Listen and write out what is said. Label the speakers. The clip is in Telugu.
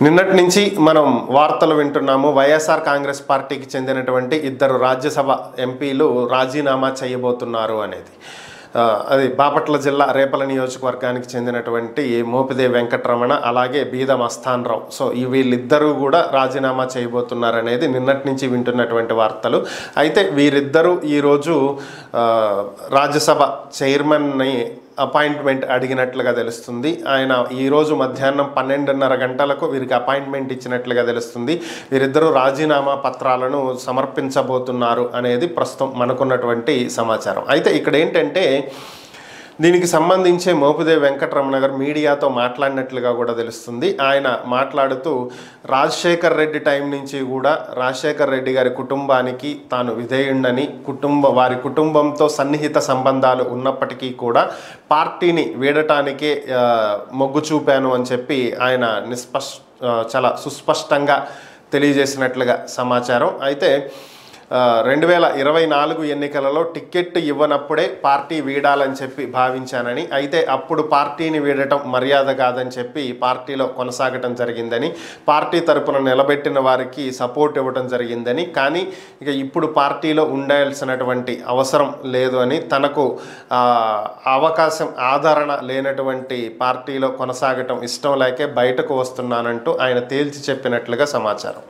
Speaker 1: నిన్నటి నుంచి మనం వార్తలు వింటున్నాము. వైఎస్ఆర్ కాంగ్రెస్ పార్టీకి చెందినటువంటి ఇద్దరు రాజ్యసభ ఎంపీలు రాజీనామా చేయబోతున్నారు అనేది. అది బాపట్ల జిల్లా రేపల నియోజకవర్గానికి చెందినటువంటి మోపిదేవి వెంకటరమణ అలాగే బీద మస్తాన్ రావు. సో వీళ్ళిద్దరూ కూడా రాజీనామా చేయబోతున్నారనేది నిన్నటి నుంచి వింటున్నటువంటి వార్తలు. అయితే వీరిద్దరూ ఈరోజు రాజ్యసభ చైర్మన్ని అపాయింట్మెంట్ అడిగినట్లుగా తెలుస్తుంది. ఆయన ఈరోజు మధ్యాహ్నం 12:30 గంటలకు వీరికి అపాయింట్మెంట్ ఇచ్చినట్లుగా తెలుస్తుంది. వీరిద్దరూ రాజీనామా పత్రాలను సమర్పించబోతున్నారు అనేది ప్రస్తుతం మనకున్నటువంటి సమాచారం. అయితే ఇక్కడ ఏంటంటే దీనికి సంబంధించి మోపిదేవి వెంకటరమణ గారు మీడియాతో మాట్లాడినట్లుగా కూడా తెలుస్తుంది. ఆయన మాట్లాడుతూ రాజశేఖర్ రెడ్డి టైం నుంచి కూడా రాజశేఖర్ రెడ్డి గారి కుటుంబానికి తాను విధేయుండని, వారి కుటుంబంతో సన్నిహిత సంబంధాలు ఉన్నప్పటికీ కూడా పార్టీని వీడటానికే మొగ్గు చూపాను అని చెప్పి ఆయన చాలా సుస్పష్టంగా తెలియజేసినట్లుగా సమాచారం. అయితే 2024 ఎన్నికలలో టికెట్ ఇవ్వనప్పుడే పార్టీ వీడాలని చెప్పి భావించానని, అయితే అప్పుడు పార్టీని వీడటం మర్యాద కాదని చెప్పి పార్టీలో కొనసాగటం జరిగిందని, పార్టీ తరపున నిలబెట్టిన వారికి సపోర్ట్ ఇవ్వడం జరిగిందని, కానీ ఇక ఇప్పుడు పార్టీలో ఉండాల్సినటువంటి అవసరం లేదు అని, తనకు అవకాశం ఆదరణ లేనటువంటి పార్టీలో కొనసాగటం ఇష్టం లేకే బయటకు వస్తున్నానంటూ ఆయన తేల్చి చెప్పినట్లుగా సమాచారం.